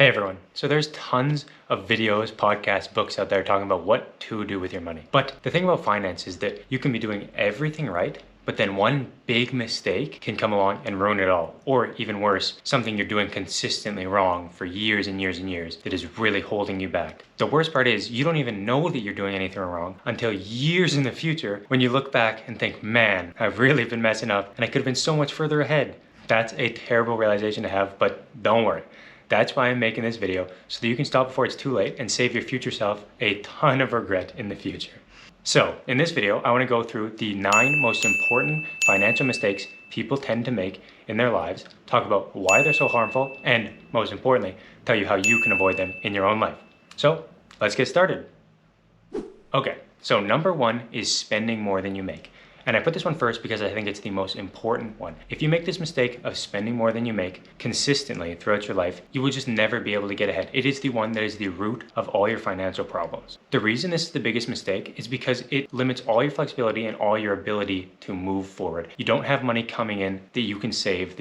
Hey everyone. So there's tons of videos, podcasts, books out there talking about what to do with your money. But the thing about finance is that you can be doing everything right, but then one big mistake can come along and ruin it all. Or even worse, something you're doing consistently wrong for years and years and years that is really holding you back. The worst part is you don't even know that you're doing anything wrong until years in the future when you look back and think, man, I've really been messing up and I could have been so much further ahead. That's a terrible realization to have, but don't worry. That's why I'm making this video, so that you can stop before it's too late and save your future self a ton of regret in the future. So in this video, I want to go through the 9 most important financial mistakes people tend to make in their lives, talk about why they're so harmful, and most importantly, tell you how you can avoid them in your own life. So let's get started. Okay, so number 1 is spending more than you make. And I put this one first because I think it's the most important one. If you make this mistake of spending more than you make consistently throughout your life, you will just never be able to get ahead. It is the one that is the root of all your financial problems. The reason this is the biggest mistake is because it limits all your flexibility and all your ability to move forward. You don't have money coming in that you can save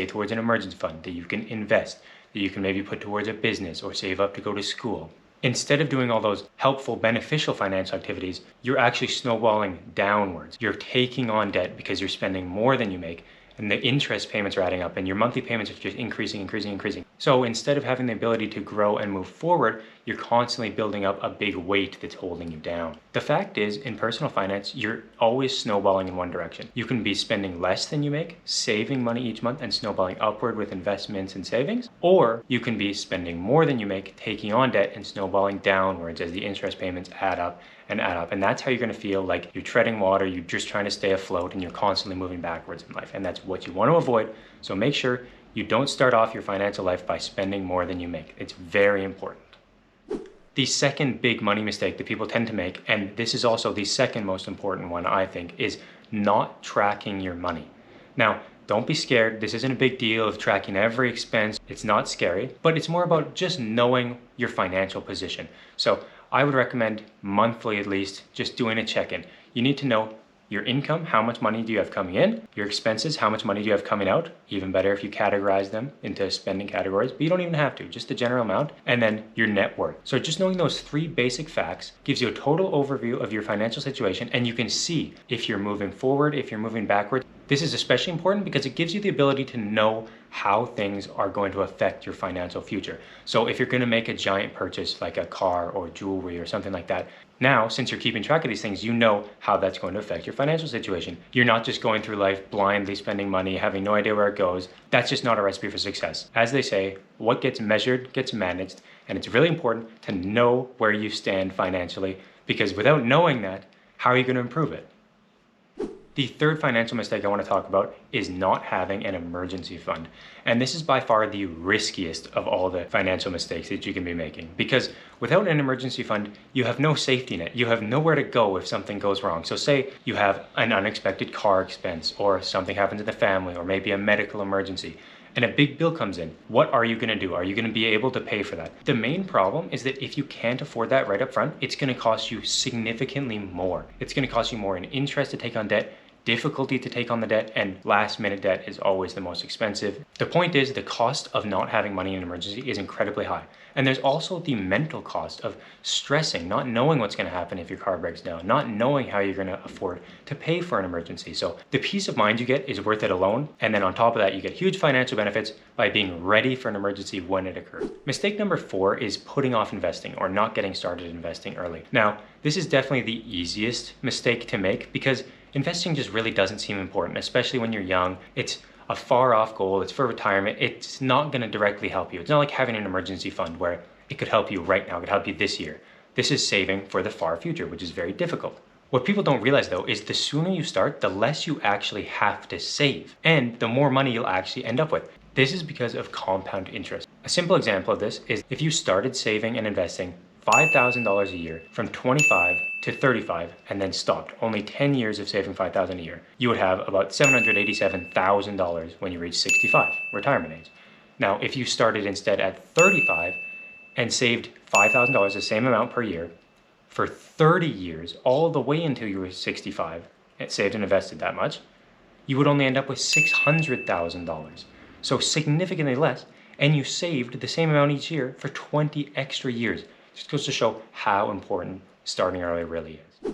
towards an emergency fund, that you can invest, that you can maybe put towards a business or save up to go to school. Instead of doing all those helpful, beneficial financial activities, you're actually snowballing downwards. You're taking on debt because you're spending more than you make, and the interest payments are adding up, and your monthly payments are just increasing. So instead of having the ability to grow and move forward, you're constantly building up a big weight that's holding you down. The fact is, in personal finance, you're always snowballing in one direction. You can be spending less than you make, saving money each month and snowballing upward with investments and savings, or you can be spending more than you make, taking on debt and snowballing downwards as the interest payments add up. And that's how you're going to feel like you're treading water, you're just trying to stay afloat, and you're constantly moving backwards in life. And that's what you want to avoid. So make sure you don't start off your financial life by spending more than you make. It's very important. The second big money mistake that people tend to make, and this is also the second most important one, I think, is not tracking your money. Now, don't be scared. This isn't a big deal of tracking every expense. It's not scary, but it's more about just knowing your financial position. So I would recommend monthly at least, just doing a check-in. You need to know your income, how much money do you have coming in, your expenses, how much money do you have coming out, even better if you categorize them into spending categories, but you don't even have to, just the general amount, and then your net worth. So just knowing those 3 basic facts gives you a total overview of your financial situation, and you can see if you're moving forward, if you're moving backward. This is especially important because it gives you the ability to know how things are going to affect your financial future. So if you're going to make a giant purchase like a car or jewelry or something like that, now, since you're keeping track of these things, you know how that's going to affect your financial situation. You're not just going through life blindly spending money, having no idea where it goes. That's just not a recipe for success. As they say, what gets measured gets managed, and it's really important to know where you stand financially, because without knowing that, how are you going to improve it? The third financial mistake I want to talk about is not having an emergency fund. And this is by far the riskiest of all the financial mistakes that you can be making. Because without an emergency fund, you have no safety net. You have nowhere to go if something goes wrong. So say you have an unexpected car expense, or something happens in the family, or maybe a medical emergency, and a big bill comes in. What are you going to do? Are you going to be able to pay for that? The main problem is that if you can't afford that right up front, it's going to cost you significantly more. It's going to cost you more in interest to take on debt, difficulty to take on the debt, and last minute debt is always the most expensive. The point is, the cost of not having money in an emergency is incredibly high. And there's also the mental cost of stressing, not knowing what's going to happen if your car breaks down, not knowing how you're going to afford to pay for an emergency. So the peace of mind you get is worth it alone. And then on top of that, you get huge financial benefits by being ready for an emergency when it occurs. Mistake number 4 is putting off investing or not getting started investing early. Now, this is definitely the easiest mistake to make because investing just really doesn't seem important, especially when you're young. It's a far off goal, it's for retirement, it's not going to directly help you. It's not like having an emergency fund where it could help you right now, it could help you this year. This is saving for the far future, which is very difficult. What people don't realize though is the sooner you start, the less you actually have to save, and the more money you'll actually end up with. This is because of compound interest. A simple example of this is if you started saving and investing $5,000 a year from 25 to 35 and then stopped, only 10 years of saving $5,000 a year, you would have about $787,000 when you reach 65, retirement age. Now, if you started instead at 35 and saved $5,000, the same amount per year, for 30 years, all the way until you were 65, and saved and invested that much, you would only end up with $600,000. So significantly less, and you saved the same amount each year for 20 extra years. Just goes to show how important starting early really is.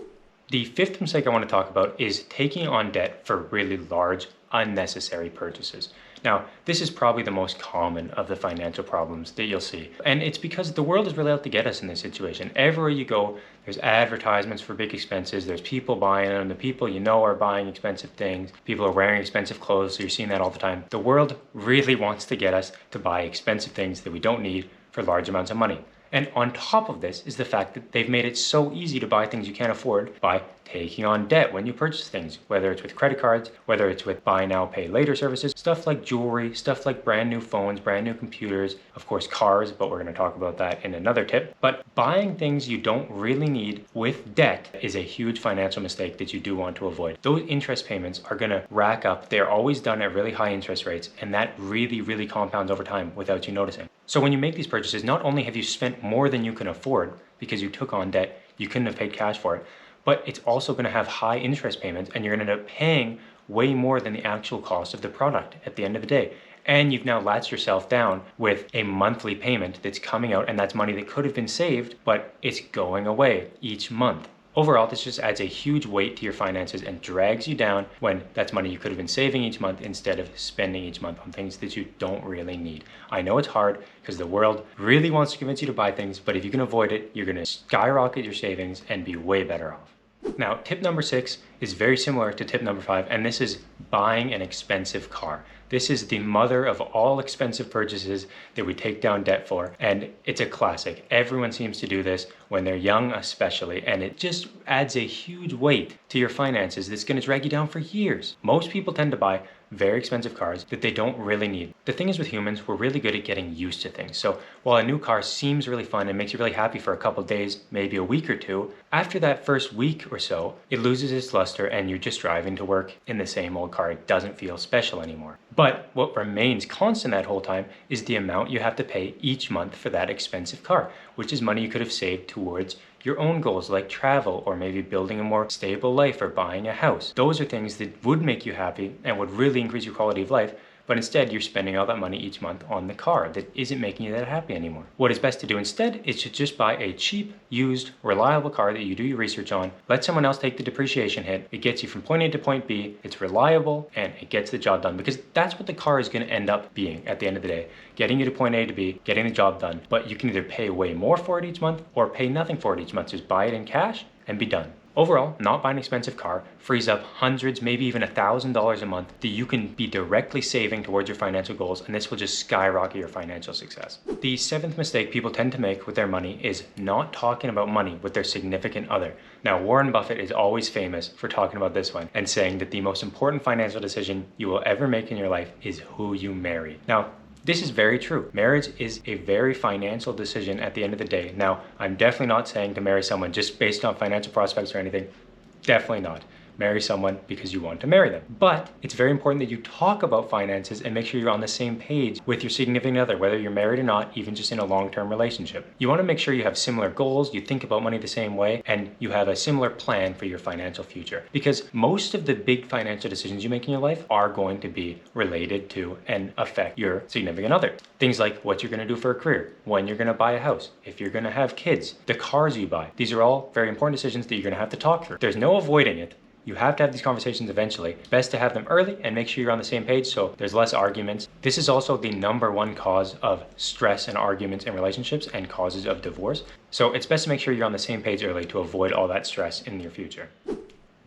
The fifth mistake I want to talk about is taking on debt for really large, unnecessary purchases. Now, this is probably the most common of the financial problems that you'll see. And it's because the world is really out to get us in this situation. Everywhere you go, there's advertisements for big expenses. There's people buying them. The people you know are buying expensive things. People are wearing expensive clothes, so you're seeing that all the time. The world really wants to get us to buy expensive things that we don't need for large amounts of money. And on top of this is the fact that they've made it so easy to buy things you can't afford by taking on debt when you purchase things, whether it's with credit cards, whether it's with buy now, pay later services, stuff like jewelry, stuff like brand new phones, brand new computers, of course cars, but we're going to talk about that in another tip. But buying things you don't really need with debt is a huge financial mistake that you do want to avoid. Those interest payments are going to rack up. They're always done at really high interest rates, and that really compounds over time without you noticing. So when you make these purchases, not only have you spent more than you can afford because you took on debt, you couldn't have paid cash for it, but it's also going to have high interest payments, and you're going to end up paying way more than the actual cost of the product at the end of the day. And you've now latched yourself down with a monthly payment that's coming out, and that's money that could have been saved, but it's going away each month. Overall, this just adds a huge weight to your finances and drags you down when that's money you could have been saving each month instead of spending each month on things that you don't really need. I know it's hard because the world really wants to convince you to buy things, but if you can avoid it, you're going to skyrocket your savings and be way better off. Now, tip number 6 is very similar to tip number 5, and this is buying an expensive car. This is the mother of all expensive purchases that we take down debt for, and it's a classic. Everyone seems to do this when they're young especially, and it just adds a huge weight to your finances that's going to drag you down for years. Most people tend to buy very expensive cars that they don't really need. The thing is with humans, we're really good at getting used to things. So while a new car seems really fun and makes you really happy for a couple days, maybe a week or two, after that first week or so, it loses its luster and you're just driving to work in the same old car. It doesn't feel special anymore. But what remains constant that whole time is the amount you have to pay each month for that expensive car, which is money you could have saved towards your own goals like travel or maybe building a more stable life or buying a house. Those are things that would make you happy and would really increase your quality of life, but instead you're spending all that money each month on the car that isn't making you that happy anymore. What is best to do instead is to just buy a cheap, used, reliable car that you do your research on, let someone else take the depreciation hit, it gets you from point A to point B, it's reliable, and it gets the job done, because that's what the car is going to end up being at the end of the day, getting you to point A to B, getting the job done. But you can either pay way more for it each month or pay nothing for it each month. Just buy it in cash and be done. Overall, not buying an expensive car frees up hundreds, maybe even $1,000 a month that you can be directly saving towards your financial goals, and this will just skyrocket your financial success. The 7th mistake people tend to make with their money is not talking about money with their significant other. Now, Warren Buffett is always famous for talking about this one and saying that the most important financial decision you will ever make in your life is who you marry. Now, this is very true. Marriage is a very financial decision at the end of the day. Now, I'm definitely not saying to marry someone just based on financial prospects or anything. Definitely not. Marry someone because you want to marry them. But it's very important that you talk about finances and make sure you're on the same page with your significant other, whether you're married or not, even just in a long-term relationship. You want to make sure you have similar goals, you think about money the same way, and you have a similar plan for your financial future. Because most of the big financial decisions you make in your life are going to be related to and affect your significant other. Things like what you're going to do for a career, when you're going to buy a house, if you're going to have kids, the cars you buy. These are all very important decisions that you're going to have to talk through. There's no avoiding it. You have to have these conversations eventually. It's best to have them early and make sure you're on the same page so there's less arguments. This is also the #1 cause of stress and arguments in relationships and causes of divorce. So it's best to make sure you're on the same page early to avoid all that stress in your future.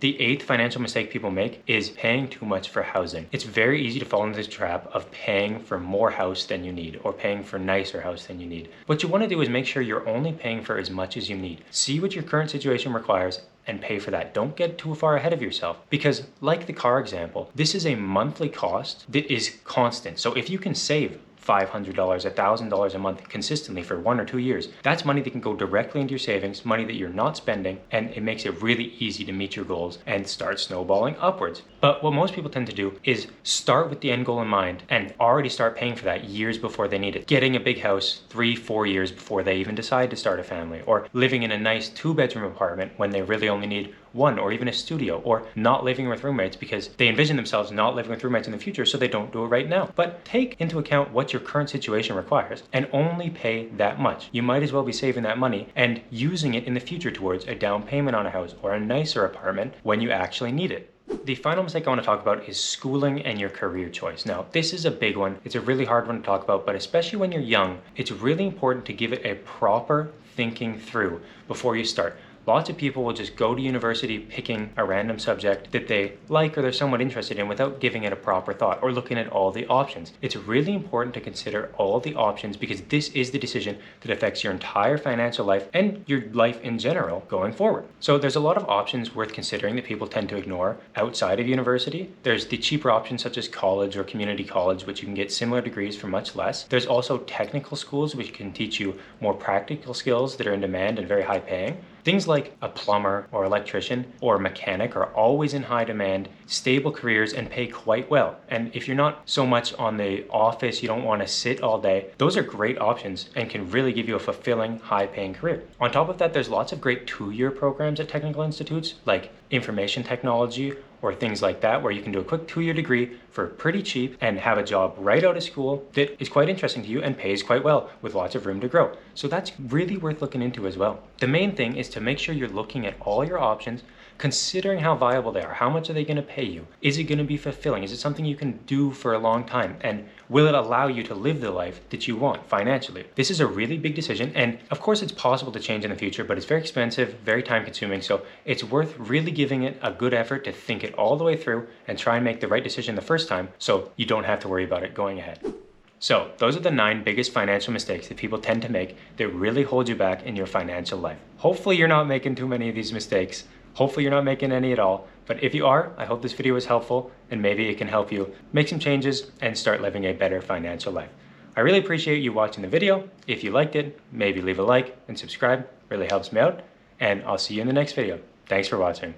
The 8th financial mistake people make is paying too much for housing. It's very easy to fall into this trap of paying for more house than you need or paying for nicer house than you need. What you want to do is make sure you're only paying for as much as you need. See what your current situation requires and pay for that. Don't get too far ahead of yourself, because like the car example, this is a monthly cost that is constant. So if you can save $500, $1,000 a month consistently for 1 or 2 years, that's money that can go directly into your savings, money that you're not spending, and it makes it really easy to meet your goals and start snowballing upwards. But what most people tend to do is start with the end goal in mind and already start paying for that years before they need it. Getting a big house 3-4 years before they even decide to start a family, or living in a nice 2-bedroom apartment when they really only need one or even a studio, or not living with roommates because they envision themselves not living with roommates in the future, so they don't do it right now. But take into account what your current situation requires and only pay that much. You might as well be saving that money and using it in the future towards a down payment on a house or a nicer apartment when you actually need it. The final mistake I want to talk about is schooling and your career choice. Now, this is a big one. It's a really hard one to talk about, but especially when you're young, it's really important to give it a proper thinking through before you start. Lots of people will just go to university picking a random subject that they like or they're somewhat interested in without giving it a proper thought or looking at all the options. It's really important to consider all the options because this is the decision that affects your entire financial life and your life in general going forward. So there's a lot of options worth considering that people tend to ignore outside of university. There's the cheaper options such as college or community college, which you can get similar degrees for much less. There's also technical schools which can teach you more practical skills that are in demand and very high paying. Things like a plumber or electrician or mechanic are always in high demand, stable careers, and pay quite well. And if you're not so much on the office, you don't want to sit all day, those are great options and can really give you a fulfilling, high-paying career. On top of that, there's lots of great two-year programs at technical institutes like information technology or things like that, where you can do a quick 2-year degree for pretty cheap and have a job right out of school that is quite interesting to you and pays quite well with lots of room to grow. So that's really worth looking into as well. The main thing is to make sure you're looking at all your options, considering how viable they are. How much are they going to pay you? Is it going to be fulfilling? Is it something you can do for a long time? And will it allow you to live the life that you want financially? This is a really big decision. And of course, it's possible to change in the future, but it's very expensive, very time consuming. So it's worth really giving it a good effort to think it all the way through and try and make the right decision the first time so you don't have to worry about it going ahead. So those are the 9 biggest financial mistakes that people tend to make that really hold you back in your financial life. Hopefully you're not making too many of these mistakes. Hopefully you're not making any at all. But if you are, I hope this video was helpful and maybe it can help you make some changes and start living a better financial life. I really appreciate you watching the video. If you liked it, maybe leave a like and subscribe. It really helps me out. And I'll see you in the next video. Thanks for watching.